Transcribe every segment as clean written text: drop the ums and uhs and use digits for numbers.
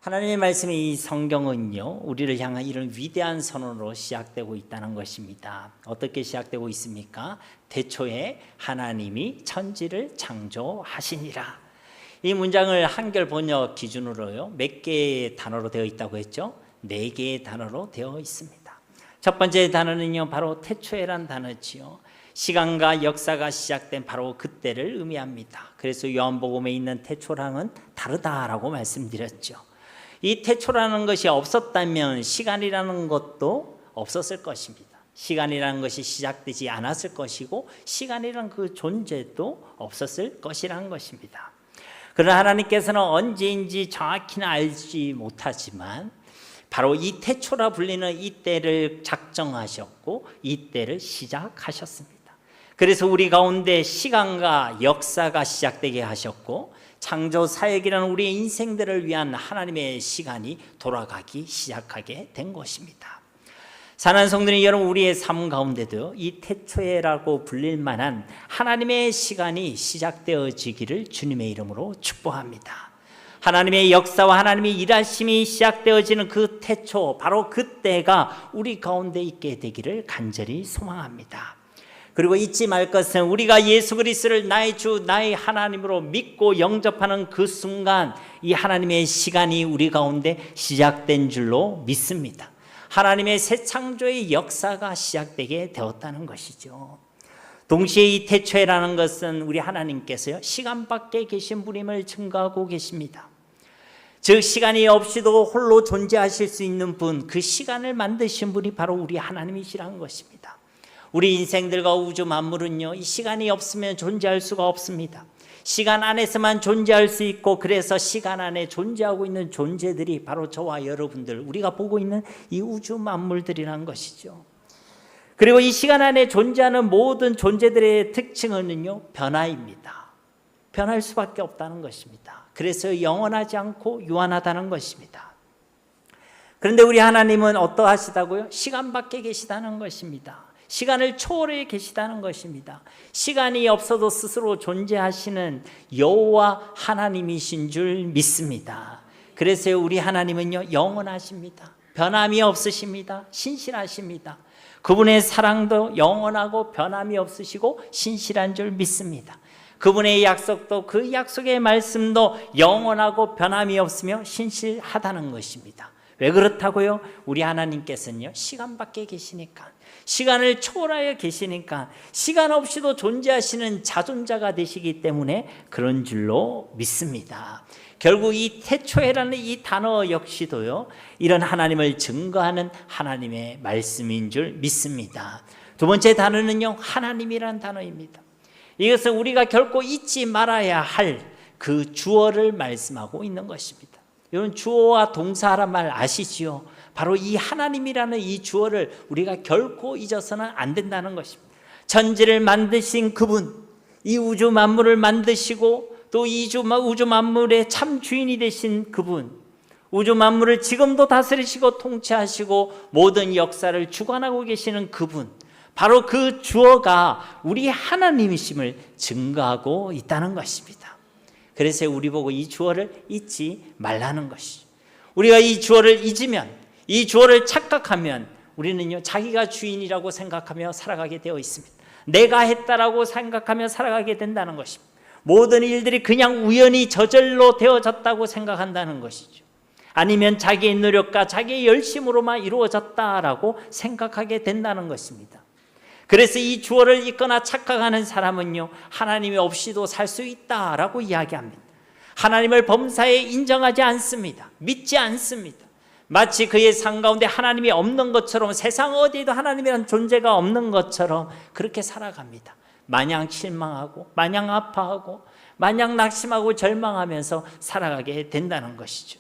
하나님의 말씀이 이 성경은요, 우리를 향한 이런 위대한 선언으로 시작되고 있다는 것입니다. 어떻게 시작되고 있습니까? 태초에 하나님이 천지를 창조하시니라. 이 문장을 한글 번역 기준으로요, 몇 개의 단어로 되어 있다고 했죠? 4개의 단어로 되어 있습니다. 첫 번째 단어는요, 바로 태초에란 단어지요. 시간과 역사가 시작된 바로 그때를 의미합니다. 그래서 요한복음에 있는 태초랑은 다르다라고 말씀드렸죠. 이 태초라는 것이 없었다면 시간이라는 것도 없었을 것입니다. 시간이라는 것이 시작되지 않았을 것이고 시간이라는 그 존재도 없었을 것이라는 것입니다. 그러나 하나님께서는 언제인지 정확히는 알지 못하지만 바로 이 태초라 불리는 이 때를 작정하셨고 이 때를 시작하셨습니다. 그래서 우리 가운데 시간과 역사가 시작되게 하셨고 창조 사역이라는 우리의 인생들을 위한 하나님의 시간이 돌아가기 시작하게 된 것입니다. 사랑하는 성도님 여러분, 우리의 삶 가운데도 이 태초에라고 불릴 만한 하나님의 시간이 시작되어지기를 주님의 이름으로 축복합니다. 하나님의 역사와 하나님의 일하심이 시작되어지는 그 태초, 바로 그때가 우리 가운데 있게 되기를 간절히 소망합니다. 그리고 잊지 말 것은 우리가 예수 그리스도를 나의 주 나의 하나님으로 믿고 영접하는 그 순간 이 하나님의 시간이 우리 가운데 시작된 줄로 믿습니다. 하나님의 새 창조의 역사가 시작되게 되었다는 것이죠. 동시에 이 태초에라는 것은 우리 하나님께서요, 시간 밖에 계신 분임을 증거하고 계십니다. 즉 시간이 없이도 홀로 존재하실 수 있는 분, 그 시간을 만드신 분이 바로 우리 하나님이시라는 것입니다. 우리 인생들과 우주 만물은요, 이 시간이 없으면 존재할 수가 없습니다. 시간 안에서만 존재할 수 있고, 그래서 시간 안에 존재하고 있는 존재들이 바로 저와 여러분들, 우리가 보고 있는 이 우주 만물들이라는 것이죠. 그리고 이 시간 안에 존재하는 모든 존재들의 특징은요, 변화입니다. 변할 수밖에 없다는 것입니다. 그래서 영원하지 않고 유한하다는 것입니다. 그런데 우리 하나님은 어떠하시다고요? 시간 밖에 계시다는 것입니다. 시간을 초월해 계시다는 것입니다. 시간이 없어도 스스로 존재하시는 여호와 하나님이신 줄 믿습니다. 그래서 우리 하나님은요, 영원하십니다. 변함이 없으십니다. 신실하십니다. 그분의 사랑도 영원하고 변함이 없으시고 신실한 줄 믿습니다. 그분의 약속도, 그 약속의 말씀도 영원하고 변함이 없으며 신실하다는 것입니다. 왜 그렇다고요? 우리 하나님께서는요, 시간 밖에 계시니까, 시간을 초월하여 계시니까, 시간 없이도 존재하시는 자존자가 되시기 때문에 그런 줄로 믿습니다. 결국 이 태초에라는 이 단어 역시도요, 이런 하나님을 증거하는 하나님의 말씀인 줄 믿습니다. 두 번째 단어는요, 하나님이란 단어입니다. 이것은 우리가 결코 잊지 말아야 할 그 주어를 말씀하고 있는 것입니다. 여러분, 주어와 동사란 말 아시지요? 바로 이 하나님이라는 이 주어를 우리가 결코 잊어서는 안 된다는 것입니다. 천지를 만드신 그분, 이 우주 만물을 만드시고 또 이 우주 만물의 참 주인이 되신 그분, 우주 만물을 지금도 다스리시고 통치하시고 모든 역사를 주관하고 계시는 그분, 바로 그 주어가 우리 하나님이심을 증거하고 있다는 것입니다. 그래서 우리 보고 이 주어를 잊지 말라는 것이죠. 우리가 이 주어를 잊으면, 이 주어를 착각하면 우리는요, 자기가 주인이라고 생각하며 살아가게 되어 있습니다. 내가 했다라고 생각하며 살아가게 된다는 것입니다. 모든 일들이 그냥 우연히 저절로 되어졌다고 생각한다는 것이죠. 아니면 자기의 노력과 자기의 열심으로만 이루어졌다라고 생각하게 된다는 것입니다. 그래서 이 주어를 잊거나 착각하는 사람은요, 하나님이 없이도 살 수 있다라고 이야기합니다. 하나님을 범사에 인정하지 않습니다. 믿지 않습니다. 마치 그의 삶 가운데 하나님이 없는 것처럼, 세상 어디에도 하나님이란 존재가 없는 것처럼 그렇게 살아갑니다. 마냥 실망하고 마냥 아파하고 마냥 낙심하고 절망하면서 살아가게 된다는 것이죠.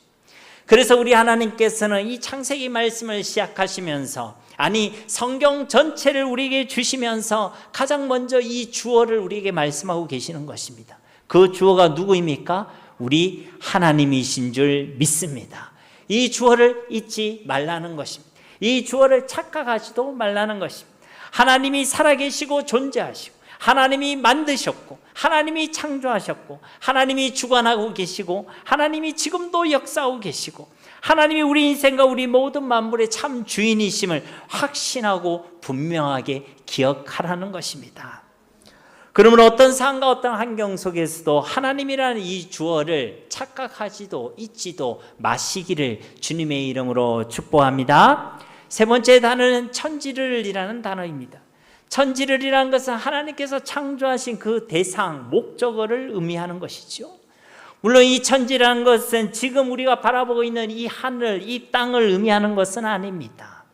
그래서 우리 하나님께서는 이 창세기 말씀을 시작하시면서, 아니 성경 전체를 우리에게 주시면서 가장 먼저 이 주어를 우리에게 말씀하고 계시는 것입니다. 그 주어가 누구입니까? 우리 하나님이신 줄 믿습니다. 이 주어를 잊지 말라는 것입니다. 이 주어를 착각하지도 말라는 것입니다. 하나님이 살아계시고 존재하시고 하나님이 만드셨고 하나님이 창조하셨고 하나님이 주관하고 계시고 하나님이 지금도 역사하고 계시고 하나님이 우리 인생과 우리 모든 만물의 참 주인이심을 확신하고 분명하게 기억하라는 것입니다. 그러면 어떤 상황과 어떤 환경 속에서도 하나님이라는 이 주어를 착각하지도 잊지도 마시기를 주님의 이름으로 축복합니다. 세 번째 단어는 천지를이라는 단어입니다. 천지를이라는 것은 하나님께서 창조하신 그 대상, 목적어를 의미하는 것이죠. 물론 이 천지라는 것은 지금 우리가 바라보고 있는 이 하늘, 이 땅을 의미하는 것은 아닙니다.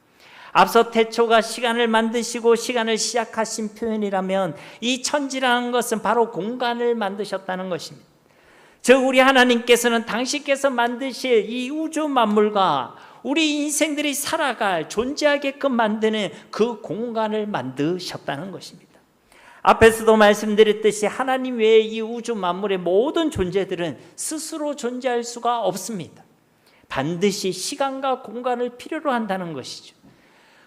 앞서 태초가 시간을 만드시고 시간을 시작하신 표현이라면 이 천지라는 것은 바로 공간을 만드셨다는 것입니다. 즉 우리 하나님께서는 당신께서 만드실 이 우주 만물과 우리 인생들이 살아갈 존재하게끔 만드는 그 공간을 만드셨다는 것입니다. 앞에서도 말씀드렸듯이 하나님 외에 이 우주 만물의 모든 존재들은 스스로 존재할 수가 없습니다. 반드시 시간과 공간을 필요로 한다는 것이죠.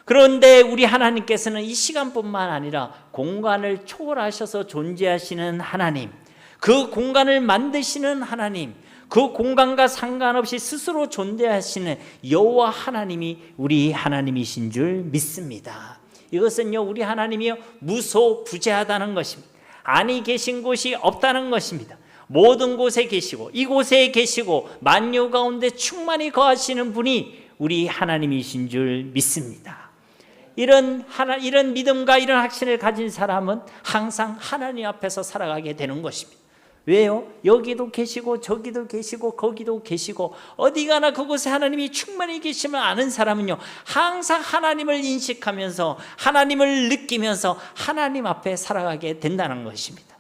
그런데 우리 하나님께서는 이 시간뿐만 아니라 공간을 초월하셔서 존재하시는 하나님, 그 공간을 만드시는 하나님, 그 공간과 상관없이 스스로 존재하시는 여호와 하나님이 우리 하나님이신 줄 믿습니다. 이것은요 우리 하나님이요 무소부재하다는 것입니다. 아니 계신 곳이 없다는 것입니다. 모든 곳에 계시고 이곳에 계시고 만유 가운데 충만히 거하시는 분이 우리 하나님이신 줄 믿습니다. 이런 믿음과 이런 확신을 가진 사람은 항상 하나님 앞에서 살아가게 되는 것입니다. 왜요? 여기도 계시고 저기도 계시고 거기도 계시고 어디 가나 그곳에 하나님이 충만히 계심을 아는 사람은요 항상 하나님을 인식하면서 하나님을 느끼면서 하나님 앞에 살아가게 된다는 것입니다.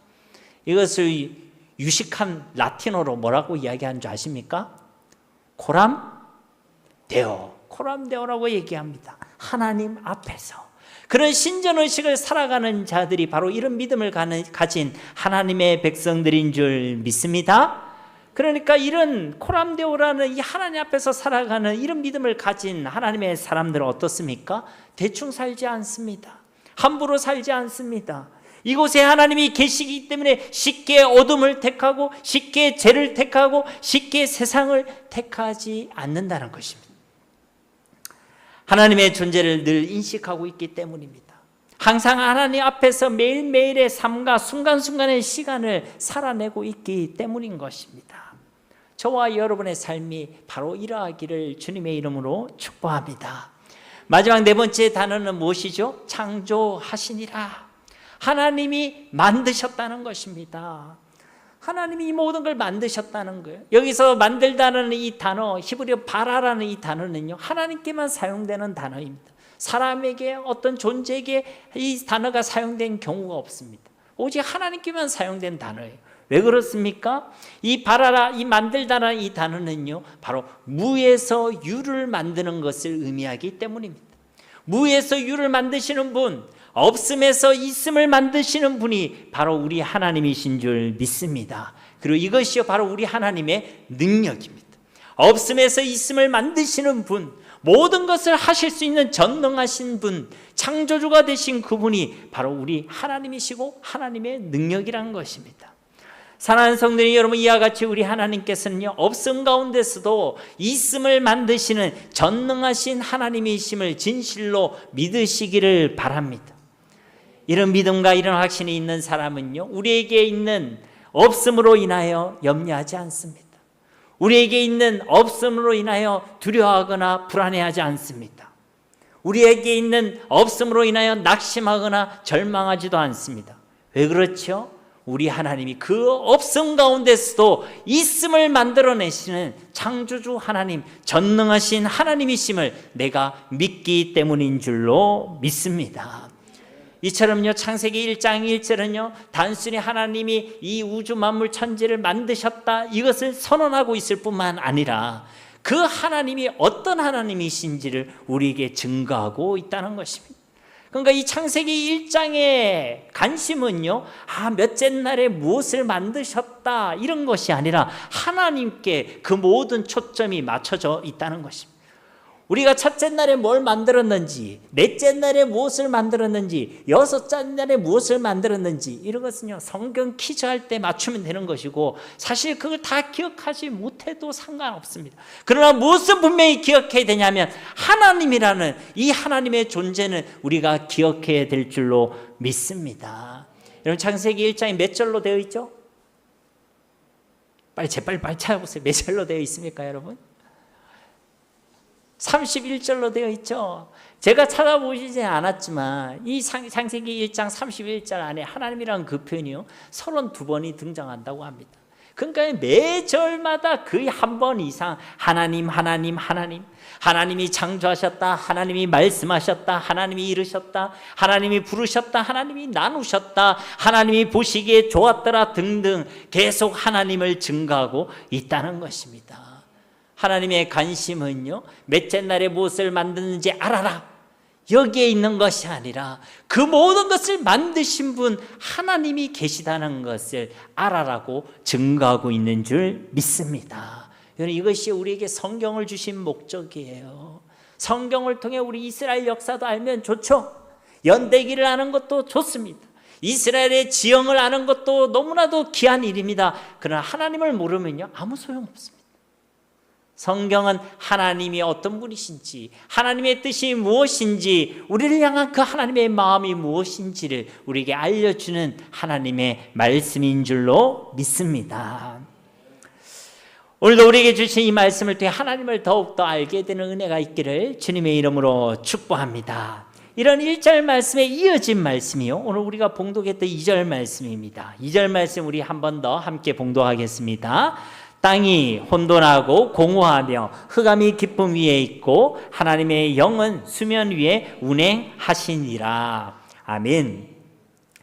이것을 유식한 라틴어로 뭐라고 이야기하는 줄 아십니까? 코람데오라고 얘기합니다. 하나님 앞에서. 그런 신전의식을 살아가는 자들이 바로 이런 믿음을 가진 하나님의 백성들인 줄 믿습니다. 그러니까 이런 코람데오라는 이 하나님 앞에서 살아가는 이런 믿음을 가진 하나님의 사람들은 어떻습니까? 대충 살지 않습니다. 함부로 살지 않습니다. 이곳에 하나님이 계시기 때문에 쉽게 어둠을 택하고 쉽게 죄를 택하고 쉽게 세상을 택하지 않는다는 것입니다. 하나님의 존재를 늘 인식하고 있기 때문입니다. 항상 하나님 앞에서 매일매일의 삶과 순간순간의 시간을 살아내고 있기 때문인 것입니다. 저와 여러분의 삶이 바로 이러하기를 주님의 이름으로 축복합니다. 마지막 네 번째 단어는 무엇이죠? 창조하시니라. 하나님이 만드셨다는 것입니다. 하나님이 이 모든 걸 만드셨다는 거예요. 여기서 만들다는 이 단어, 히브리어 바라라는 이 단어는요 하나님께만 사용되는 단어입니다. 사람에게 어떤 존재에게 이 단어가 사용된 경우가 없습니다. 오직 하나님께만 사용된 단어예요. 왜 그렇습니까? 이 바라라, 이 만들다라는 이 단어는요 바로 무에서 유를 만드는 것을 의미하기 때문입니다. 무에서 유를 만드시는 분, 없음에서 있음을 만드시는 분이 바로 우리 하나님이신 줄 믿습니다. 그리고 이것이 바로 우리 하나님의 능력입니다. 없음에서 있음을 만드시는 분, 모든 것을 하실 수 있는 전능하신 분, 창조주가 되신 그분이 바로 우리 하나님이시고 하나님의 능력이라는 것입니다. 사랑하는 성도님 여러분, 이와 같이 우리 하나님께서는요 없음 가운데서도 있음을 만드시는 전능하신 하나님이심을 진실로 믿으시기를 바랍니다. 이런 믿음과 이런 확신이 있는 사람은요 우리에게 있는 없음으로 인하여 염려하지 않습니다. 우리에게 있는 없음으로 인하여 두려워하거나 불안해하지 않습니다. 우리에게 있는 없음으로 인하여 낙심하거나 절망하지도 않습니다. 왜 그렇죠? 우리 하나님이 그 없음 가운데서도 있음을 만들어내시는 창조주 하나님, 전능하신 하나님이심을 내가 믿기 때문인 줄로 믿습니다. 이처럼요 창세기 1장 1절은요 단순히 하나님이 이 우주 만물 천지를 만드셨다 이것을 선언하고 있을 뿐만 아니라 그 하나님이 어떤 하나님이신지를 우리에게 증거하고 있다는 것입니다. 그러니까 이 창세기 1장의 관심은요 몇째 날에 무엇을 만드셨다 이런 것이 아니라 하나님께 그 모든 초점이 맞춰져 있다는 것입니다. 우리가 첫째 날에 뭘 만들었는지, 넷째 날에 무엇을 만들었는지, 여섯째 날에 무엇을 만들었는지, 이런 것은요, 성경 퀴즈할 때 맞추면 되는 것이고, 사실 그걸 다 기억하지 못해도 상관없습니다. 그러나 무엇을 분명히 기억해야 되냐면, 하나님이라는 이 하나님의 존재는 우리가 기억해야 될 줄로 믿습니다. 여러분, 창세기 1장이 몇 절로 되어 있죠? 빨리 찾아보세요. 몇 절로 되어 있습니까, 여러분? 31절로 되어 있죠. 제가 찾아보시지 않았지만 이 창세기 1장 31절 안에 하나님이라는 그 표현이요 32번이 등장한다고 합니다. 그러니까 매 절마다 거의 한 번 이상 하나님, 하나님, 하나님, 하나님이 창조하셨다, 하나님이 말씀하셨다, 하나님이 이루셨다, 하나님이 부르셨다, 하나님이 나누셨다, 하나님이 보시기에 좋았더라 등등 계속 하나님을 증거하고 있다는 것입니다. 하나님의 관심은요, 몇째 날에 무엇을 만드는지 알아라, 여기에 있는 것이 아니라 그 모든 것을 만드신 분 하나님이 계시다는 것을 알아라고 증거하고 있는 줄 믿습니다. 이것이 우리에게 성경을 주신 목적이에요. 성경을 통해 우리 이스라엘 역사도 알면 좋죠. 연대기를 아는 것도 좋습니다. 이스라엘의 지형을 아는 것도 너무나도 귀한 일입니다. 그러나 하나님을 모르면요, 아무 소용없습니다. 성경은 하나님이 어떤 분이신지, 하나님의 뜻이 무엇인지, 우리를 향한 그 하나님의 마음이 무엇인지를 우리에게 알려주는 하나님의 말씀인 줄로 믿습니다. 오늘도 우리에게 주신 이 말씀을 통해 하나님을 더욱더 알게 되는 은혜가 있기를 주님의 이름으로 축복합니다. 이런 1절 말씀에 이어진 말씀이요, 오늘 우리가 봉독했던 2절 말씀입니다. 2절 말씀 우리 한 번 더 함께 봉독하겠습니다. 땅이 혼돈하고 공허하며 흑암이 깊음 위에 있고 하나님의 영은 수면 위에 운행하시니라. 아멘.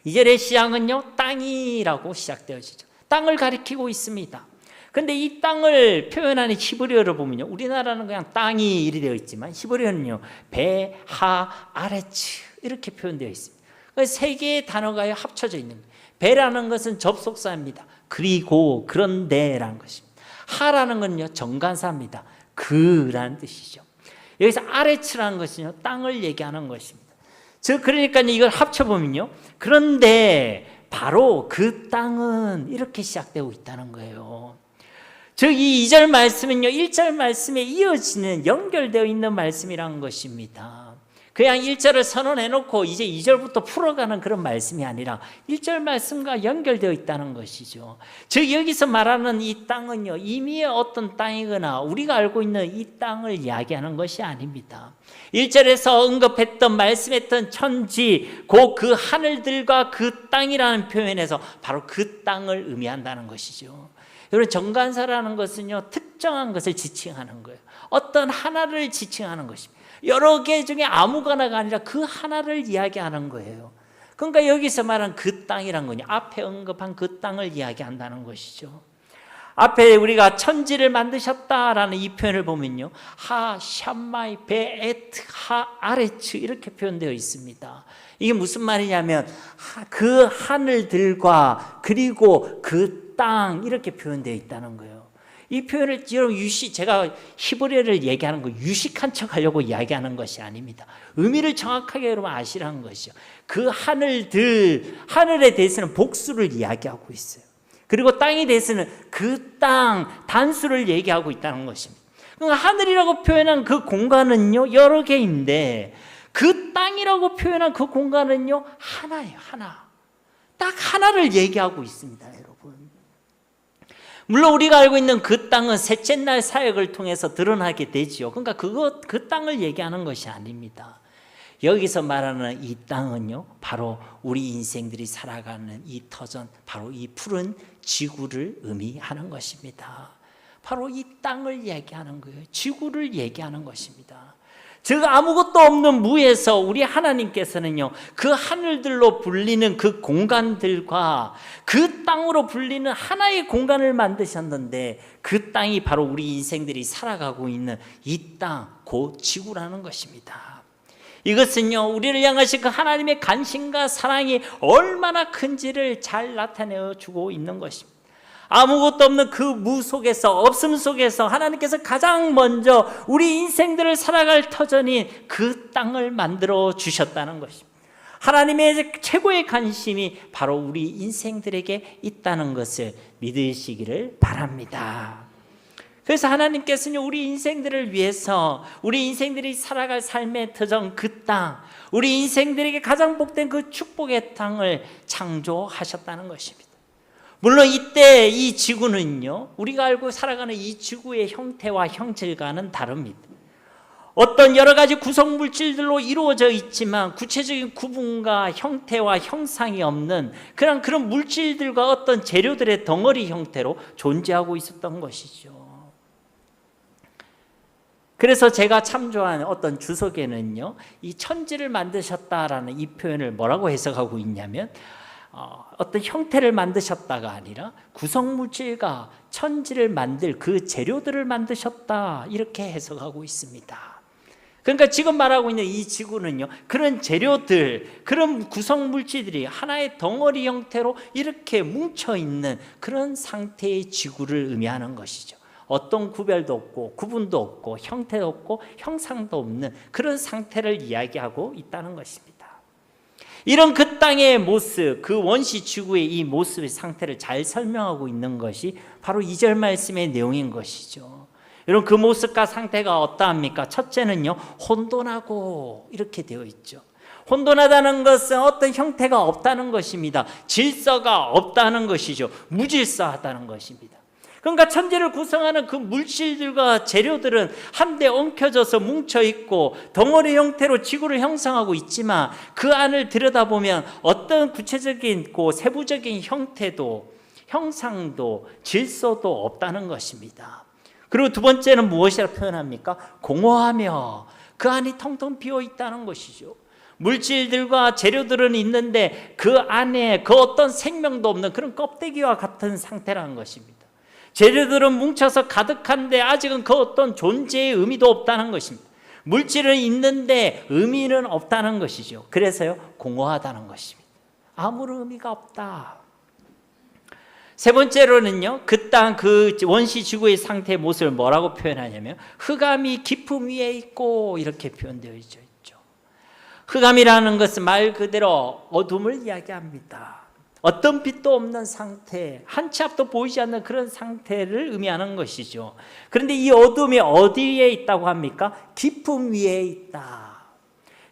2절의 시작은요, 땅이라고 시작되어지죠. 땅을 가리키고 있습니다. 근데 이 땅을 표현하는 히브리어를 보면요, 우리나라는 그냥 땅이 이리 되어 있지만 히브리어는요, 배, 하, 아레츠 이렇게 표현되어 있습니다. 세 개의 단어가 합쳐져 있는 거예요. 배라는 것은 접속사입니다. 그리고, 그런데라는 것입니다. 하라는 건요, 정관사입니다. 그라는 뜻이죠. 여기서 아레츠라는 것은요, 땅을 얘기하는 것입니다. 그러니까 이걸 합쳐보면요, 그런데 바로 그 땅은 이렇게 시작되고 있다는 거예요. 이 2절 말씀은요, 1절 말씀에 이어지는, 연결되어 있는 말씀이라는 것입니다. 그냥 1절을 선언해놓고 이제 2절부터 풀어가는 그런 말씀이 아니라 1절 말씀과 연결되어 있다는 것이죠. 즉 여기서 말하는 이 땅은요, 이미의 어떤 땅이거나 우리가 알고 있는 이 땅을 이야기하는 것이 아닙니다. 1절에서 언급했던, 말씀했던 천지, 그 하늘들과 그 땅이라는 표현에서 바로 그 땅을 의미한다는 것이죠. 여러분, 정관사라는 것은요, 특정한 것을 지칭하는 거예요. 어떤 하나를 지칭하는 것입니다. 여러 개 중에 아무거나가 아니라 그 하나를 이야기하는 거예요. 그러니까 여기서 말한 그 땅이란 거냐, 앞에 언급한 그 땅을 이야기한다는 것이죠. 앞에 우리가 천지를 만드셨다라는 이 표현을 보면요, 하, 샴마이, 베, 에트, 하, 아레츠 이렇게 표현되어 있습니다. 이게 무슨 말이냐면 그 하늘들과 그리고 그 땅 이렇게 표현되어 있다는 거예요. 이 표현을 여러분 제가 히브리어를 얘기하는 거 유식한 척 하려고 이야기하는 것이 아닙니다. 의미를 정확하게 여러분 아시라는 것이죠. 그 하늘에 대해서는 복수를 이야기하고 있어요. 그리고 땅에 대해서는 그 땅, 단수를 얘기하고 있다는 것입니다. 그러니까 하늘이라고 표현한 그 공간은요, 여러 개인데 그 땅이라고 표현한 그 공간은요, 하나예요, 하나. 딱 하나를 얘기하고 있습니다, 여러분. 물론 우리가 알고 있는 그 땅은 셋째 날 사역을 통해서 드러나게 되지요. 그러니까 그 땅을 얘기하는 것이 아닙니다. 여기서 말하는 이 땅은요, 바로 우리 인생들이 살아가는 이 터전, 바로 이 푸른 지구를 의미하는 것입니다. 바로 이 땅을 얘기하는 거예요. 지구를 얘기하는 것입니다. 즉 아무것도 없는 무에서 우리 하나님께서는요, 그 하늘들로 불리는 그 공간들과 그 땅으로 불리는 하나의 공간을 만드셨는데 그 땅이 바로 우리 인생들이 살아가고 있는 이 땅, 그 지구라는 것입니다. 이것은요, 우리를 향하신 그 하나님의 관심과 사랑이 얼마나 큰지를 잘 나타내어 주고 있는 것입니다. 아무것도 없는 그 무 속에서, 없음 속에서 하나님께서 가장 먼저 우리 인생들을 살아갈 터전인 그 땅을 만들어 주셨다는 것입니다. 하나님의 최고의 관심이 바로 우리 인생들에게 있다는 것을 믿으시기를 바랍니다. 그래서 하나님께서는 우리 인생들을 위해서, 우리 인생들이 살아갈 삶의 터전 그 땅, 우리 인생들에게 가장 복된 그 축복의 땅을 창조하셨다는 것입니다. 물론 이때 이 지구는요, 우리가 알고 살아가는 이 지구의 형태와 형질과는 다릅니다. 어떤 여러 가지 구성 물질들로 이루어져 있지만 구체적인 구분과 형태와 형상이 없는 그런 물질들과 어떤 재료들의 덩어리 형태로 존재하고 있었던 것이죠. 그래서 제가 참조한 어떤 주석에는요, 이 천지를 만드셨다라는 이 표현을 뭐라고 해석하고 있냐면, 어떤 형태를 만드셨다가 아니라 구성물질과 천지를 만들 그 재료들을 만드셨다, 이렇게 해석하고 있습니다. 그러니까 지금 말하고 있는 이 지구는요, 그런 재료들, 그런 구성물질들이 하나의 덩어리 형태로 이렇게 뭉쳐있는 그런 상태의 지구를 의미하는 것이죠. 어떤 구별도 없고 구분도 없고 형태도 없고 형상도 없는 그런 상태를 이야기하고 있다는 것입니다. 이런 그 땅의 모습, 그 원시 지구의 이 모습의 상태를 잘 설명하고 있는 것이 바로 2절 말씀의 내용인 것이죠. 여러분, 그 모습과 상태가 어떠합니까? 첫째는요, 혼돈하고 이렇게 되어 있죠. 혼돈하다는 것은 어떤 형태가 없다는 것입니다. 질서가 없다는 것이죠. 무질서하다는 것입니다. 그러니까 천지를 구성하는 그 물질들과 재료들은 한데 엉켜져서 뭉쳐있고 덩어리 형태로 지구를 형성하고 있지만 그 안을 들여다보면 어떤 구체적인 세부적인 형태도 형상도 질서도 없다는 것입니다. 그리고 두 번째는 무엇이라 표현합니까? 공허하며 그 안이 텅텅 비어 있다는 것이죠. 물질들과 재료들은 있는데 그 안에 그 어떤 생명도 없는 그런 껍데기와 같은 상태라는 것입니다. 재료들은 뭉쳐서 가득한데 아직은 그 어떤 존재의 의미도 없다는 것입니다. 물질은 있는데 의미는 없다는 것이죠. 그래서요, 공허하다는 것입니다. 아무런 의미가 없다. 세 번째로는요, 그 땅, 그 원시 지구의 상태의 모습을 뭐라고 표현하냐면 흑암이 깊음 위에 있고 이렇게 표현되어 있죠. 흑암이라는 것은 말 그대로 어둠을 이야기합니다. 어떤 빛도 없는 상태, 한 치 앞도 보이지 않는 그런 상태를 의미하는 것이죠. 그런데 이 어둠이 어디에 있다고 합니까? 깊음 위에 있다.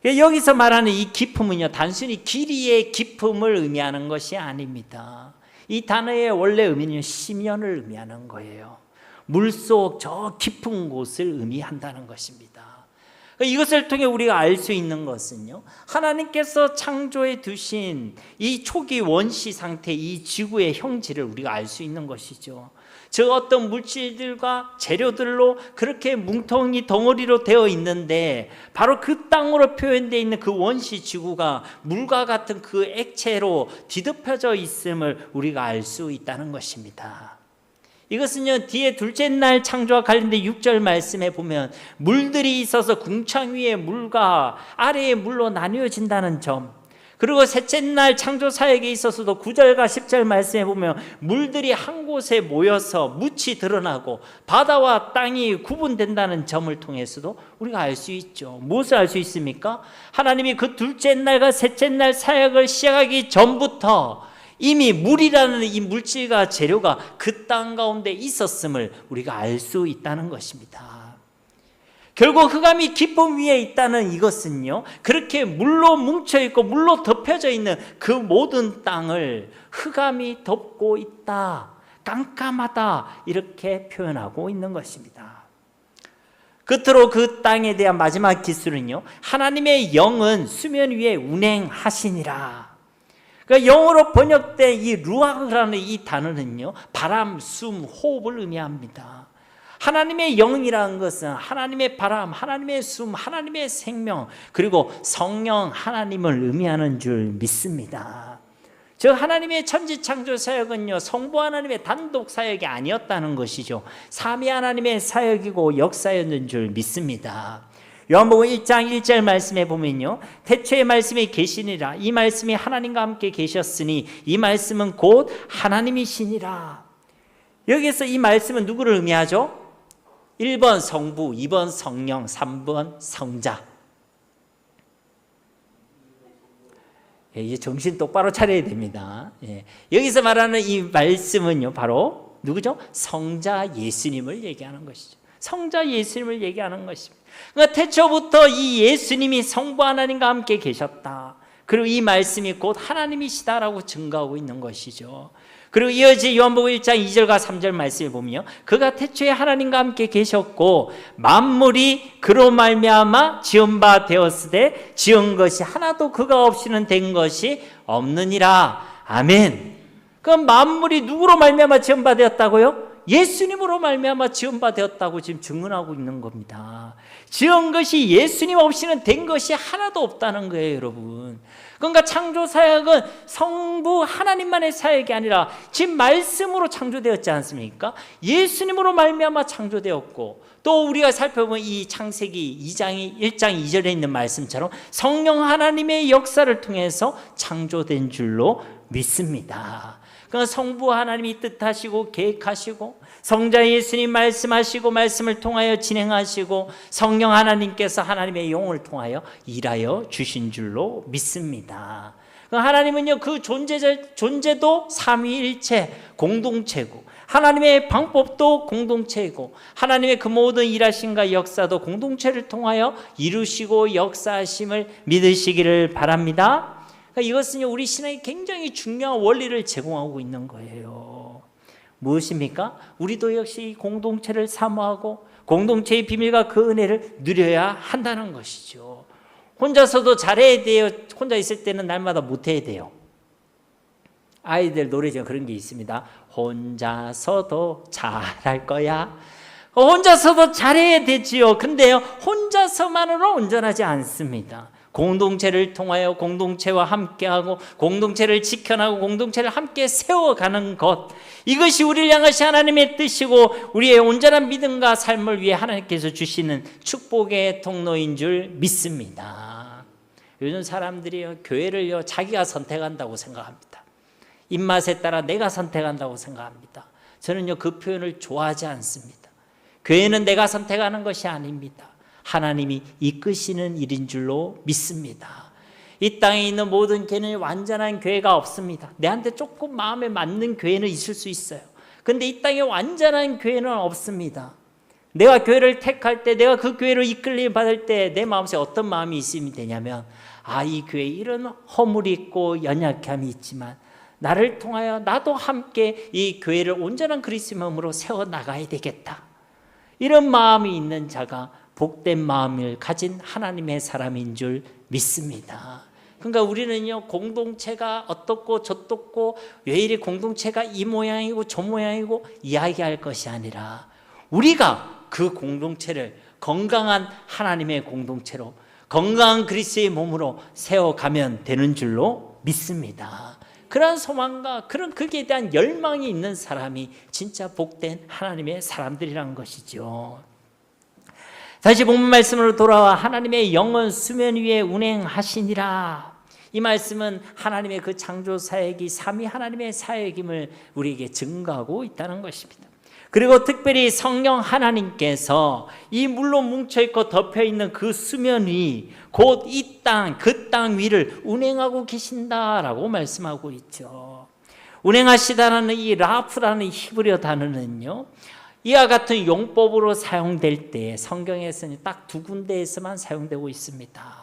여기서 말하는 이 깊음은요, 단순히 길이의 깊음을 의미하는 것이 아닙니다. 이 단어의 원래 의미는 심연을 의미하는 거예요. 물속 저 깊은 곳을 의미한다는 것입니다. 이것을 통해 우리가 알 수 있는 것은요, 하나님께서 창조해 두신 이 초기 원시 상태, 이 지구의 형질을 우리가 알 수 있는 것이죠. 즉 어떤 물질들과 재료들로 그렇게 뭉텅이 덩어리로 되어 있는데 바로 그 땅으로 표현되어 있는 그 원시 지구가 물과 같은 그 액체로 뒤덮여져 있음을 우리가 알 수 있다는 것입니다. 이것은요, 뒤에 둘째 날 창조와 관련된 6절 말씀에 보면 물들이 있어서 궁창 위의 물과 아래의 물로 나뉘어진다는 점, 그리고 셋째 날 창조 사역에 있어서도 9절과 10절 말씀에 보면 물들이 한 곳에 모여서 묻이 드러나고 바다와 땅이 구분된다는 점을 통해서도 우리가 알 수 있죠. 무엇을 알 수 있습니까? 하나님이 그 둘째 날과 셋째 날 사역을 시작하기 전부터 이미 물이라는 이 물질과 재료가 그 땅 가운데 있었음을 우리가 알 수 있다는 것입니다. 결국 흑암이 깊음 위에 있다는 이것은요, 그렇게 물로 뭉쳐있고 물로 덮여져 있는 그 모든 땅을 흑암이 덮고 있다, 깜깜하다, 이렇게 표현하고 있는 것입니다. 끝으로 그 땅에 대한 마지막 기술은요, 하나님의 영은 수면 위에 운행하시니라. 그러니까 영어로 번역된 이 루아흐라는 이 단어는요, 바람, 숨, 호흡을 의미합니다. 하나님의 영이라는 것은 하나님의 바람, 하나님의 숨, 하나님의 생명, 그리고 성령 하나님을 의미하는 줄 믿습니다. 즉 하나님의 천지창조 사역은요, 성부 하나님의 단독 사역이 아니었다는 것이죠. 삼위 하나님의 사역이고 역사였는 줄 믿습니다. 요한복음 1장 1절 말씀에 보면요, 태초의 말씀이 계시니라. 이 말씀이 하나님과 함께 계셨으니 이 말씀은 곧 하나님이시니라. 여기서 이 말씀은 누구를 의미하죠? 1번 성부, 2번 성령, 3번 성자. 이제 정신 똑바로 차려야 됩니다. 여기서 말하는 이 말씀은요, 바로 누구죠? 성자 예수님을 얘기하는 것이죠. 성자 예수님을 얘기하는 것입니다. 그러니까 태초부터 이 예수님이 성부 하나님과 함께 계셨다. 그리고 이 말씀이 곧 하나님이시다라고 증거하고 있는 것이죠. 그리고 이어지 요한복음 1장 2절과 3절 말씀을 보면요, 그가 태초에 하나님과 함께 계셨고 만물이 그로 말미암아 지은 바 되었으되 지은 것이 하나도 그가 없이는 된 것이 없느니라. 아멘. 그럼 만물이 누구로 말미암아 지은 바 되었다고요? 예수님으로 말미암아 지은 바 되었다고 지금 증언하고 있는 겁니다. 지은 것이 예수님 없이는 된 것이 하나도 없다는 거예요, 여러분. 그러니까 창조 사역은 성부 하나님만의 사역이 아니라 지금 말씀으로 창조되었지 않습니까? 예수님으로 말미암아 창조되었고, 또 우리가 살펴보면 이 창세기 1장 2절에 있는 말씀처럼 성령 하나님의 역사를 통해서 창조된 줄로 믿습니다. 그러니까 성부 하나님이 뜻하시고 계획하시고, 성자 예수님 말씀하시고 말씀을 통하여 진행하시고, 성령 하나님께서 하나님의 영을 통하여 일하여 주신 줄로 믿습니다. 하나님은요, 그 존재도 삼위일체 공동체고, 하나님의 방법도 공동체이고, 하나님의 그 모든 일하심과 역사도 공동체를 통하여 이루시고 역사하심을 믿으시기를 바랍니다. 그러니까 이것은 우리 신앙에 굉장히 중요한 원리를 제공하고 있는 거예요. 무엇입니까? 우리도 역시 공동체를 사모하고 공동체의 비밀과 그 은혜를 누려야 한다는 것이죠. 혼자서도 잘해야 돼요? 혼자 있을 때는 날마다 못해야 돼요? 아이들 노래 중에 그런 게 있습니다. 혼자서도 잘할 거야. 혼자서도 잘해야 되지요. 근데요, 혼자서만으로 온전하지 않습니다. 공동체를 통하여 공동체와 함께하고 공동체를 지켜나가고 공동체를 함께 세워가는 것, 이것이 우리를 향하신 하나님의 뜻이고 우리의 온전한 믿음과 삶을 위해 하나님께서 주시는 축복의 통로인 줄 믿습니다. 요즘 사람들이 교회를요, 자기가 선택한다고 생각합니다. 입맛에 따라 내가 선택한다고 생각합니다. 저는요, 그 표현을 좋아하지 않습니다. 교회는 내가 선택하는 것이 아닙니다. 하나님이 이끄시는 일인 줄로 믿습니다. 이 땅에 있는 모든 교회는 완전한 교회가 없습니다. 내한테 조금 마음에 맞는 교회는 있을 수 있어요. 그런데 이 땅에 완전한 교회는 없습니다. 내가 교회를 택할 때, 내가 그 교회를 이끌림 받을 때 내 마음속에 어떤 마음이 있으면 되냐면, 이 교회에 이런 허물이 있고 연약함이 있지만 나를 통하여 나도 함께 이 교회를 온전한 그리스도의 마음으로 세워나가야 되겠다. 이런 마음이 있는 자가 복된 마음을 가진 하나님의 사람인 줄 믿습니다. 그러니까 우리는요, 공동체가 어떻고 저떻고 왜 이리 공동체가 이 모양이고 저 모양이고 이야기할 것이 아니라 우리가 그 공동체를 건강한 하나님의 공동체로, 건강한 그리스도의 몸으로 세워가면 되는 줄로 믿습니다. 그런 소망과 그런 거기에 대한 열망이 있는 사람이 진짜 복된 하나님의 사람들이라는 것이죠. 다시 본문 말씀으로 돌아와 하나님의 영은 수면 위에 운행하시니라. 이 말씀은 하나님의 그 창조 사역이 삼위 하나님의 사역임을 우리에게 증거하고 있다는 것입니다. 그리고 특별히 성령 하나님께서 이 물로 뭉쳐있고 덮여있는 그 수면 위, 곧 이 땅, 그 땅 위를 운행하고 계신다라고 말씀하고 있죠. 운행하시다라는 이 라프라는 히브리어 단어는요, 이와 같은 용법으로 사용될 때 성경에서는 딱 두 군데에서만 사용되고 있습니다.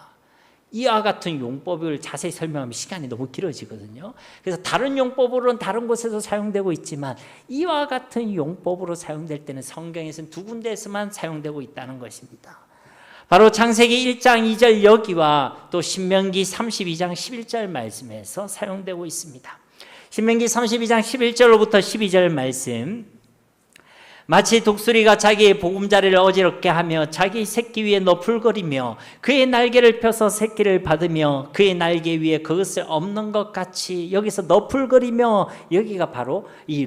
이와 같은 용법을 자세히 설명하면 시간이 너무 길어지거든요. 그래서 다른 용법으로는 다른 곳에서 사용되고 있지만 이와 같은 용법으로 사용될 때는 성경에서는 두 군데에서만 사용되고 있다는 것입니다. 바로 창세기 1장 2절 여기와 또 신명기 32장 11절 말씀에서 사용되고 있습니다. 신명기 32장 11절로부터 12절 말씀, 마치 독수리가 자기의 보금자리를 어지럽게 하며 자기 새끼 위에 너풀거리며 그의 날개를 펴서 새끼를 받으며 그의 날개 위에 그것을 엎는 것 같이, 여기서 너풀거리며, 여기가 바로 이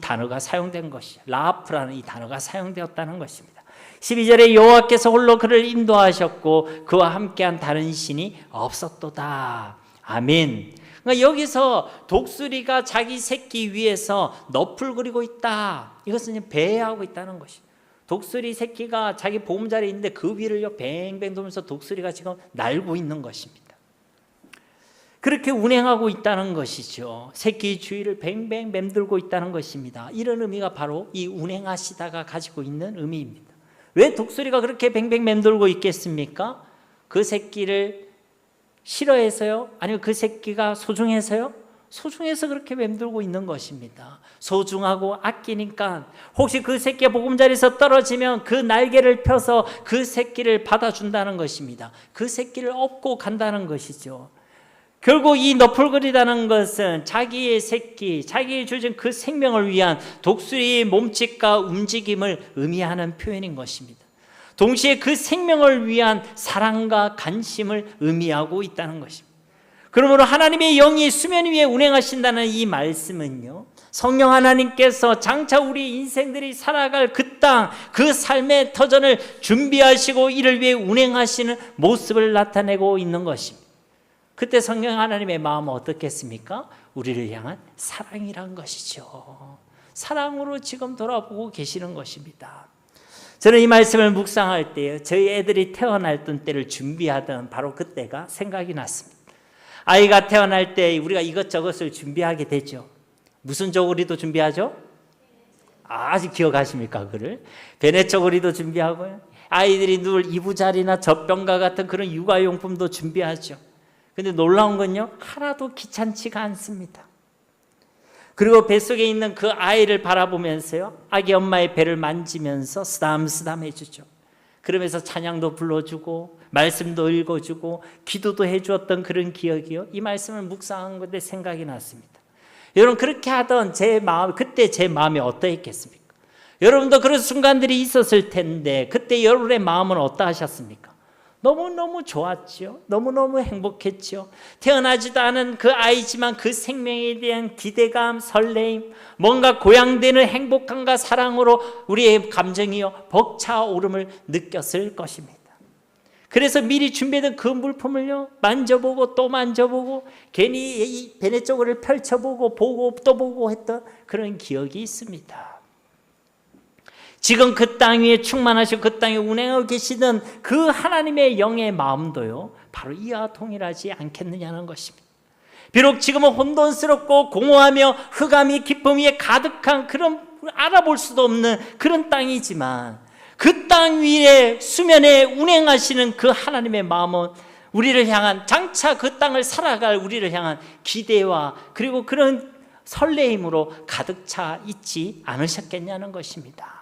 단어가 사용된 것이죠. 라프라는 이 단어가 사용되었다는 것입니다. 12절에 여호와께서 홀로 그를 인도하셨고 그와 함께한 다른 신이 없었도다. 아멘. 그러니까 여기서 독수리가 자기 새끼 위에서 너풀 그리고 있다. 이것은 배회하고 있다는 것이. 독수리 새끼가 자기 보금자리에 있는데 그 위를 뱅뱅 돌면서 독수리가 지금 날고 있는 것입니다. 그렇게 운행하고 있다는 것이죠. 새끼 주위를 뱅뱅 맴돌고 있다는 것입니다. 이런 의미가 바로 이 운행하시다가 가지고 있는 의미입니다. 왜 독수리가 그렇게 뱅뱅 맴돌고 있겠습니까? 그 새끼를 싫어해서요? 아니면 그 새끼가 소중해서요? 소중해서 그렇게 맴돌고 있는 것입니다. 소중하고 아끼니까 혹시 그 새끼가 보금자리에서 떨어지면 그 날개를 펴서 그 새끼를 받아준다는 것입니다. 그 새끼를 업고 간다는 것이죠. 결국 이 너풀거리다는 것은 자기의 새끼, 자기의 주신 그 생명을 위한 독수리의 몸짓과 움직임을 의미하는 표현인 것입니다. 동시에 그 생명을 위한 사랑과 관심을 의미하고 있다는 것입니다. 그러므로 하나님의 영이 수면 위에 운행하신다는 이 말씀은요, 성령 하나님께서 장차 우리 인생들이 살아갈 그 땅, 그 삶의 터전을 준비하시고 이를 위해 운행하시는 모습을 나타내고 있는 것입니다. 그때 성령 하나님의 마음은 어떻겠습니까? 우리를 향한 사랑이란 것이죠. 사랑으로 지금 돌아보고 계시는 것입니다. 저는 이 말씀을 묵상할 때 저희 애들이 태어날 때를 준비하던 바로 그때가 생각이 났습니다. 아이가 태어날 때 우리가 이것저것을 준비하게 되죠. 무슨 쪼그리도 준비하죠? 아직 기억하십니까? 그를 베네 쪼그리도 준비하고요. 아이들이 누울 이부자리나 젖병과 같은 그런 육아용품도 준비하죠. 근데 놀라운 건요, 하나도 귀찮지가 않습니다. 그리고 뱃속에 있는 그 아이를 바라보면서요, 아기 엄마의 배를 만지면서 쓰담쓰담 해주죠. 그러면서 찬양도 불러주고 말씀도 읽어주고 기도도 해주었던 그런 기억이요, 이 말씀을 묵상한 건데 생각이 났습니다. 여러분, 그렇게 하던 제 마음, 그때 제 마음이 어떠했겠습니까? 여러분도 그런 순간들이 있었을 텐데 그때 여러분의 마음은 어떠하셨습니까? 너무너무 좋았죠. 너무너무 행복했죠. 태어나지도 않은 그 아이지만 그 생명에 대한 기대감, 설레임, 뭔가 고양되는 행복감과 사랑으로 우리의 감정이요 벅차오름을 느꼈을 것입니다. 그래서 미리 준비된 그 물품을요 만져보고 또 만져보고 괜히 이 베네 쪼그리를 펼쳐보고 보고 또 보고 했던 그런 기억이 있습니다. 지금 그 땅 위에 충만하시고 그 땅에 운행하고 계시던 그 하나님의 영의 마음도요 바로 이와 동일하지 않겠느냐는 것입니다. 비록 지금은 혼돈스럽고 공허하며 흑암이 기쁨 위에 가득한 그런 알아볼 수도 없는 그런 땅이지만 그 땅 위에 수면에 운행하시는 그 하나님의 마음은 우리를 향한, 장차 그 땅을 살아갈 우리를 향한 기대와 그리고 그런 설레임으로 가득 차 있지 않으셨겠냐는 것입니다.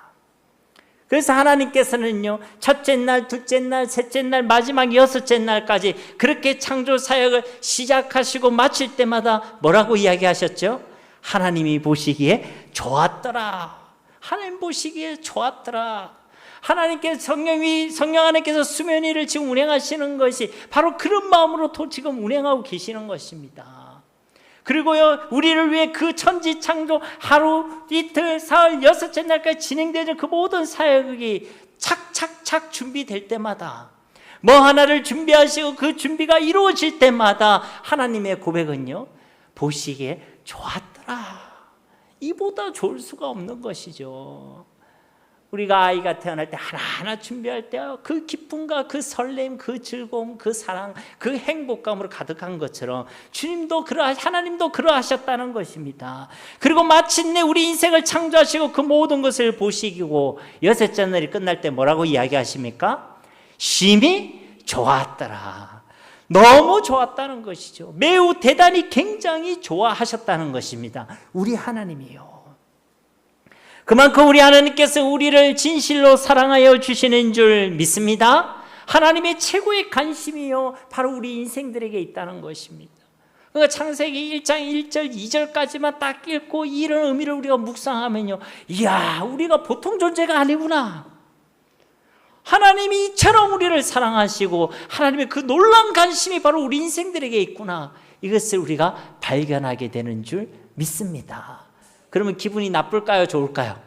그래서 하나님께서는요 첫째 날, 둘째 날, 셋째 날, 마지막 여섯째 날까지 그렇게 창조 사역을 시작하시고 마칠 때마다 뭐라고 이야기하셨죠? 하나님이 보시기에 좋았더라. 하나님 보시기에 좋았더라. 하나님께서 성령 하나님께서 수면 위를 지금 운행하시는 것이 바로 그런 마음으로 지금 운행하고 계시는 것입니다. 그리고요 우리를 위해 그 천지 창조 하루, 이틀, 사흘, 여섯째 날까지 진행되는 그 모든 사역이 착착착 준비될 때마다 뭐 하나를 준비하시고 그 준비가 이루어질 때마다 하나님의 고백은요 보시기에 좋았더라. 이보다 좋을 수가 없는 것이죠. 우리가 아이가 태어날 때 하나하나 준비할 때 그 기쁨과 그 설렘, 그 즐거움, 그 사랑, 그 행복감으로 가득한 것처럼 주님도 하나님도 그러하셨다는 것입니다. 그리고 마침내 우리 인생을 창조하시고 그 모든 것을 보시고 여섯째 날이 끝날 때 뭐라고 이야기하십니까? 심히 좋았더라. 너무 좋았다는 것이죠. 매우 대단히 굉장히 좋아하셨다는 것입니다. 우리 하나님이요. 그만큼 우리 하나님께서 우리를 진실로 사랑하여 주시는 줄 믿습니다. 하나님의 최고의 관심이요 바로 우리 인생들에게 있다는 것입니다. 그러니까 창세기 1장 1절 2절까지만 딱 읽고 이런 의미를 우리가 묵상하면요, 이야 우리가 보통 존재가 아니구나. 하나님이 이처럼 우리를 사랑하시고 하나님의 그 놀라운 관심이 바로 우리 인생들에게 있구나. 이것을 우리가 발견하게 되는 줄 믿습니다. 그러면 기분이 나쁠까요? 좋을까요?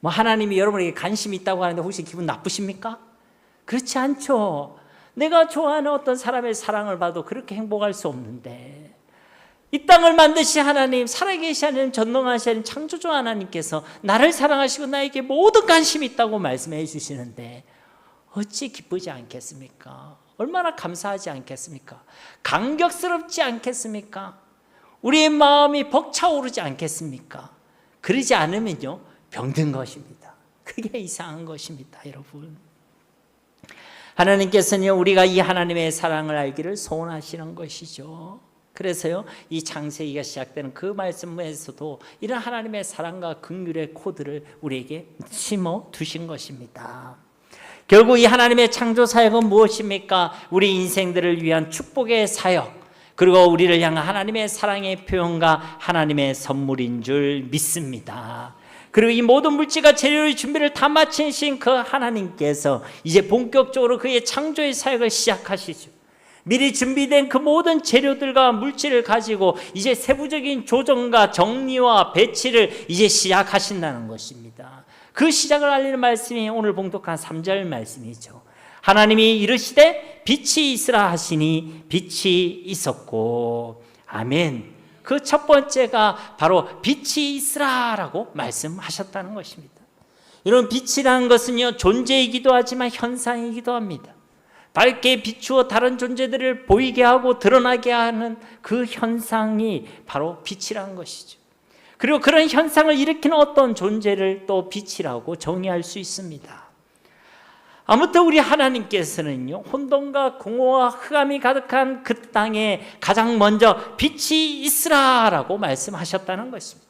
뭐 하나님이 여러분에게 관심이 있다고 하는데 혹시 기분 나쁘십니까? 그렇지 않죠. 내가 좋아하는 어떤 사람의 사랑을 봐도 그렇게 행복할 수 없는데, 이 땅을 만드신 하나님, 살아계신 하나님, 전능하신 창조주 하나님께서 나를 사랑하시고 나에게 모든 관심이 있다고 말씀해 주시는데 어찌 기쁘지 않겠습니까? 얼마나 감사하지 않겠습니까? 감격스럽지 않겠습니까? 우리의 마음이 벅차오르지 않겠습니까? 그러지 않으면요, 병든 것입니다. 그게 이상한 것입니다, 여러분. 하나님께서는 우리가 이 하나님의 사랑을 알기를 소원하시는 것이죠. 그래서요, 이 창세기가 시작되는 그 말씀에서도 이런 하나님의 사랑과 긍휼의 코드를 우리에게 심어 두신 것입니다. 결국 이 하나님의 창조 사역은 무엇입니까? 우리 인생들을 위한 축복의 사역, 그리고 우리를 향한 하나님의 사랑의 표현과 하나님의 선물인 줄 믿습니다. 그리고 이 모든 물질과 재료의 준비를 다 마치신 그 하나님께서 이제 본격적으로 그의 창조의 사역을 시작하시죠. 미리 준비된 그 모든 재료들과 물질을 가지고 이제 세부적인 조정과 정리와 배치를 이제 시작하신다는 것입니다. 그 시작을 알리는 말씀이 오늘 봉독한 3절 말씀이죠. 하나님이 이르시되 빛이 있으라 하시니 빛이 있었고. 아멘. 그 첫 번째가 바로 빛이 있으라라고 말씀하셨다는 것입니다. 이런 빛이라는 것은요, 존재이기도 하지만 현상이기도 합니다. 밝게 비추어 다른 존재들을 보이게 하고 드러나게 하는 그 현상이 바로 빛이라는 것이죠. 그리고 그런 현상을 일으키는 어떤 존재를 또 빛이라고 정의할 수 있습니다. 아무튼 우리 하나님께서는요, 혼돈과 공허와 흑암이 가득한 그 땅에 가장 먼저 빛이 있으라라고 말씀하셨다는 것입니다.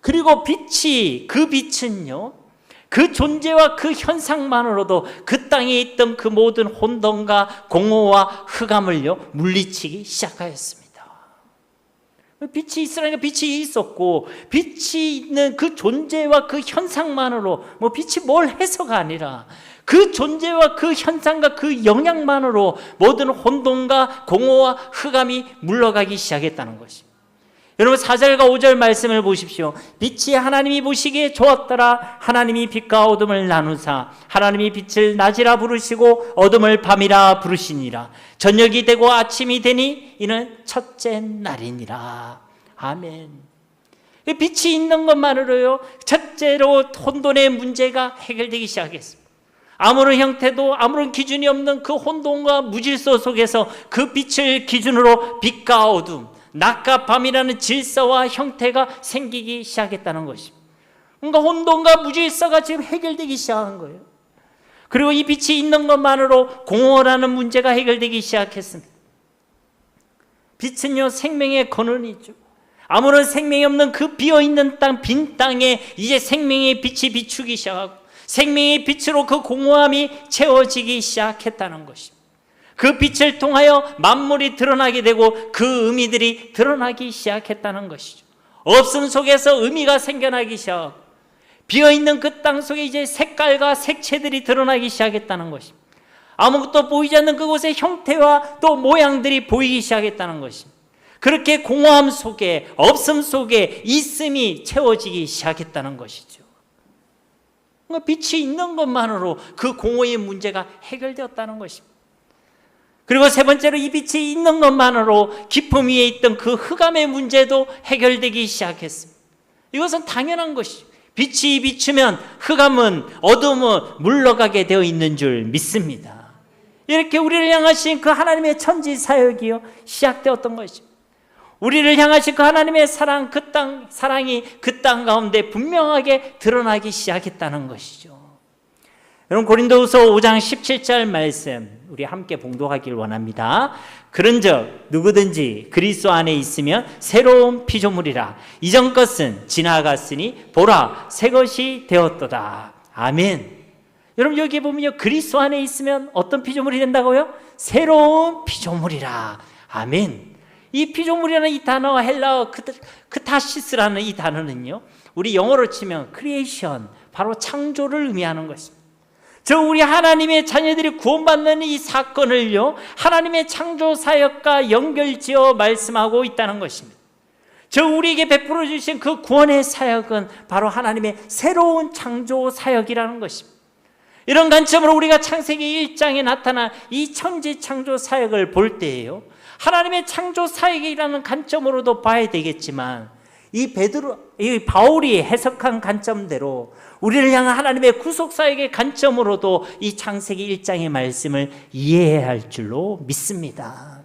그리고 그 빛은요, 그 존재와 그 현상만으로도 그 땅에 있던 그 모든 혼돈과 공허와 흑암을요, 물리치기 시작하였습니다. 빛이 있으라니까 빛이 있었고, 빛이 있는 그 존재와 그 현상만으로, 빛이 뭘 해서가 아니라 그 존재와 그 현상과 그 영향만으로 모든 혼돈과 공허와 흑암이 물러가기 시작했다는 것입니다. 여러분 4절과 5절 말씀을 보십시오. 빛이 하나님이 보시기에 좋았더라. 하나님이 빛과 어둠을 나누사 하나님이 빛을 낮이라 부르시고 어둠을 밤이라 부르시니라. 저녁이 되고 아침이 되니 이는 첫째 날이니라. 아멘. 빛이 있는 것만으로요, 첫째로 혼돈의 문제가 해결되기 시작했습니다. 아무런 형태도 아무런 기준이 없는 그 혼돈과 무질서 속에서 그 빛을 기준으로 빛과 어둠, 낮과 밤이라는 질서와 형태가 생기기 시작했다는 것입니다. 그러니까 혼돈과 무질서가 지금 해결되기 시작한 거예요. 그리고 이 빛이 있는 것만으로 공허라는 문제가 해결되기 시작했습니다. 빛은요, 생명의 근원이죠. 아무런 생명이 없는 그 비어있는 땅, 빈 땅에 이제 생명의 빛이 비추기 시작하고 생명의 빛으로 그 공허함이 채워지기 시작했다는 것입니다. 그 빛을 통하여 만물이 드러나게 되고 그 의미들이 드러나기 시작했다는 것이죠. 없음 속에서 의미가 생겨나기 시작하고 비어있는 그 땅 속에 이제 색깔과 색채들이 드러나기 시작했다는 것입니다. 아무것도 보이지 않는 그곳의 형태와 또 모양들이 보이기 시작했다는 것입니다. 그렇게 공허함 속에, 없음 속에 있음이 채워지기 시작했다는 것이죠. 빛이 있는 것만으로 그 공허의 문제가 해결되었다는 것입니다. 그리고 세 번째로 이 빛이 있는 것만으로 깊음 위에 있던 그 흑암의 문제도 해결되기 시작했습니다. 이것은 당연한 것이죠. 빛이 비추면 흑암은, 어둠은 물러가게 되어 있는 줄 믿습니다. 이렇게 우리를 향하신 그 하나님의 천지 사역이요, 시작되었던 것이죠. 우리를 향하신 그 하나님의 사랑, 사랑이 그 땅 가운데 분명하게 드러나기 시작했다는 것이죠. 여러분 고린도후서 5장 17절 말씀 우리 함께 봉독하길 원합니다. 그런즉 누구든지 그리스도 안에 있으면 새로운 피조물이라. 이전 것은 지나갔으니 보라 새 것이 되었도다. 아멘. 여러분 여기 보면요, 그리스도 안에 있으면 어떤 피조물이 된다고요? 새로운 피조물이라. 아멘. 이 피조물이라는 이 단어, 헬라어 크타시스라는 이 단어는요, 우리 영어로 치면 크리에이션, 바로 창조를 의미하는 것입니다. 저 우리 하나님의 자녀들이 구원받는 이 사건을요, 하나님의 창조 사역과 연결지어 말씀하고 있다는 것입니다. 저 우리에게 베풀어 주신 그 구원의 사역은 바로 하나님의 새로운 창조 사역이라는 것입니다. 이런 관점으로 우리가 창세기 1장에 나타난 이 천지 창조 사역을 볼 때에요, 하나님의 창조 사역이라는 관점으로도 봐야 되겠지만, 이 바울이 해석한 관점대로 우리를 향한 하나님의 구속 사역의 관점으로도 이 창세기 1장의 말씀을 이해해야 할 줄로 믿습니다.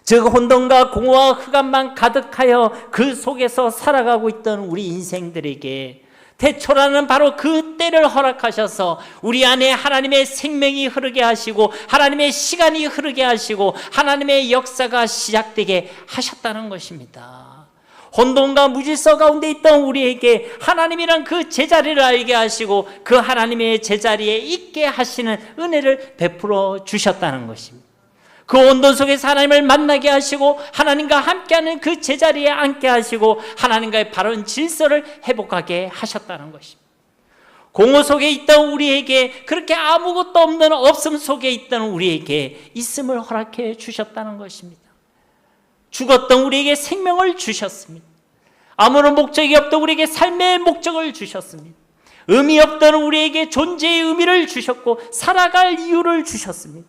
즉 혼돈과 공허와 흑암만 가득하여 그 속에서 살아가고 있던 우리 인생들에게 태초라는 바로 그 때를 허락하셔서 우리 안에 하나님의 생명이 흐르게 하시고 하나님의 시간이 흐르게 하시고 하나님의 역사가 시작되게 하셨다는 것입니다. 혼돈과 무질서 가운데 있던 우리에게 하나님이란 그 제자리를 알게 하시고 그 하나님의 제자리에 있게 하시는 은혜를 베풀어 주셨다는 것입니다. 그 혼돈 속에서 하나님을 만나게 하시고 하나님과 함께하는 그 제자리에 앉게 하시고 하나님과의 바른 질서를 회복하게 하셨다는 것입니다. 공허 속에 있던 우리에게, 그렇게 아무것도 없는 없음 속에 있던 우리에게 있음을 허락해 주셨다는 것입니다. 죽었던 우리에게 생명을 주셨습니다. 아무런 목적이 없던 우리에게 삶의 목적을 주셨습니다. 의미 없던 우리에게 존재의 의미를 주셨고 살아갈 이유를 주셨습니다.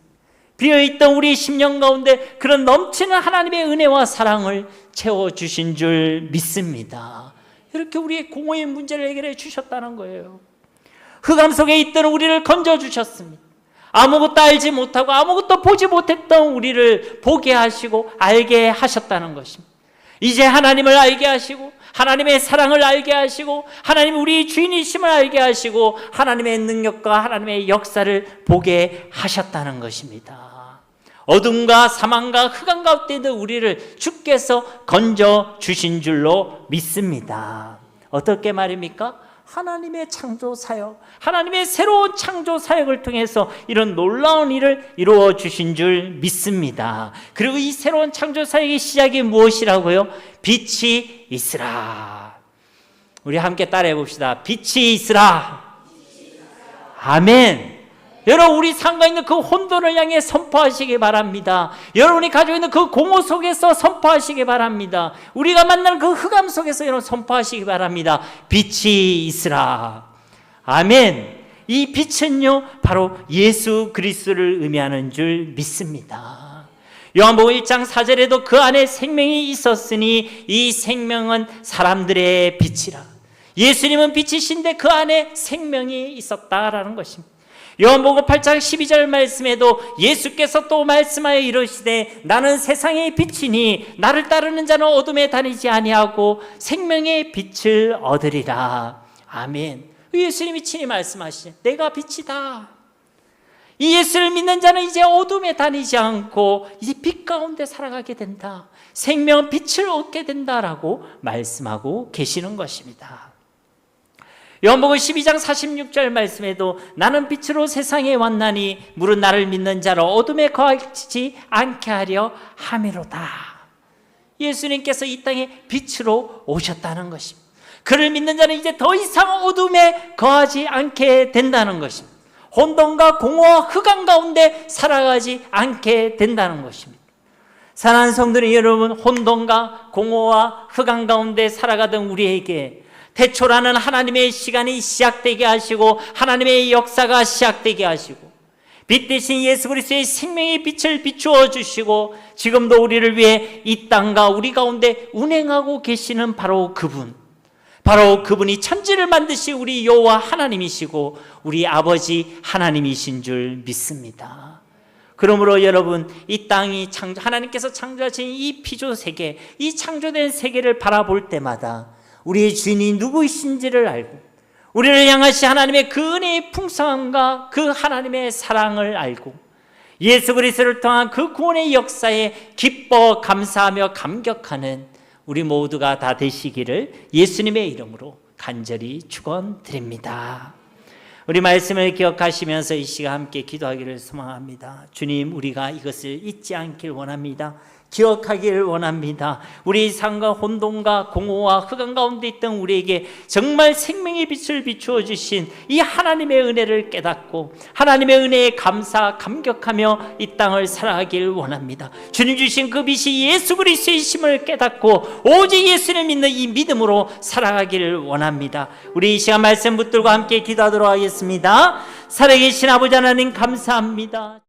비어있던 우리 심령 가운데 그런 넘치는 하나님의 은혜와 사랑을 채워주신 줄 믿습니다. 이렇게 우리의 공허의 문제를 해결해 주셨다는 거예요. 흑암 속에 있던 우리를 건져주셨습니다. 아무것도 알지 못하고 아무것도 보지 못했던 우리를 보게 하시고 알게 하셨다는 것입니다. 이제 하나님을 알게 하시고 하나님의 사랑을 알게 하시고 하나님 우리 주인이심을 알게 하시고 하나님의 능력과 하나님의 역사를 보게 하셨다는 것입니다. 어둠과 사망과 흑암 가운데 있는 우리를 주께서 건져주신 줄로 믿습니다. 어떻게 말입니까? 하나님의 창조 사역, 하나님의 새로운 창조 사역을 통해서 이런 놀라운 일을 이루어 주신 줄 믿습니다. 그리고 이 새로운 창조 사역의 시작이 무엇이라고요? 빛이 있으라. 우리 함께 따라해 봅시다. 빛이 있으라. 아멘. 여러분, 우리 삶과 있는 그 혼돈을 향해 선포하시기 바랍니다. 여러분이 가지고 있는 그 공허 속에서 선포하시기 바랍니다. 우리가 만나는 그 흑암 속에서 여러분 선포하시기 바랍니다. 빛이 있으라. 아멘. 이 빛은요 바로 예수 그리스도를 의미하는 줄 믿습니다. 요한복음 1장 4절에도 그 안에 생명이 있었으니 이 생명은 사람들의 빛이라. 예수님은 빛이신데 그 안에 생명이 있었다라는 것입니다. 요한복음 8장 12절 말씀에도 예수께서 또 말씀하여 이르시되 나는 세상의 빛이니 나를 따르는 자는 어둠에 다니지 아니하고 생명의 빛을 얻으리라. 아멘. 예수님이 친히 말씀하시죠. 내가 빛이다. 이 예수를 믿는 자는 이제 어둠에 다니지 않고 이제 빛 가운데 살아가게 된다. 생명 빛을 얻게 된다라고 말씀하고 계시는 것입니다. 요한복음 12장 46절 말씀에도 나는 빛으로 세상에 왔나니 무릇 나를 믿는 자를 어둠에 거하지 않게 하려 함이로다. 예수님께서 이 땅에 빛으로 오셨다는 것입니다. 그를 믿는 자는 이제 더 이상 어둠에 거하지 않게 된다는 것입니다. 혼돈과 공허와 흑암 가운데 살아가지 않게 된다는 것입니다. 사랑하는 성도님 여러분, 혼돈과 공허와 흑암 가운데 살아가던 우리에게 태초라는 하나님의 시간이 시작되게 하시고 하나님의 역사가 시작되게 하시고 빛 대신 예수 그리스도의 생명의 빛을 비추어 주시고 지금도 우리를 위해 이 땅과 우리 가운데 운행하고 계시는 바로 그분이 천지를 만드신 우리 여호와 하나님이시고 우리 아버지 하나님이신 줄 믿습니다. 그러므로 여러분, 이 땅이 하나님께서 창조하신 이 피조 세계, 이 창조된 세계를 바라볼 때마다 우리의 주인이 누구이신지를 알고 우리를 향하신 하나님의 그 은혜의 풍성함과 그 하나님의 사랑을 알고 예수 그리스도를 통한 그 구원의 역사에 기뻐 감사하며 감격하는 우리 모두가 다 되시기를 예수님의 이름으로 간절히 축원드립니다. 우리 말씀을 기억하시면서 이 시간 함께 기도하기를 소망합니다. 주님, 우리가 이것을 잊지 않길 원합니다. 기억하기를 원합니다. 우리 삶과 혼돈과 공허와 흑암 가운데 있던 우리에게 정말 생명의 빛을 비추어 주신 이 하나님의 은혜를 깨닫고 하나님의 은혜에 감격하며 이 땅을 살아가길 원합니다. 주님 주신 그 빛이 예수 그리스도의 심을 깨닫고 오직 예수를 믿는 이 믿음으로 살아가기를 원합니다. 우리 이 시간 말씀 붙들고 함께 기도하도록 하겠습니다. 살아계신 아버지 하나님 감사합니다.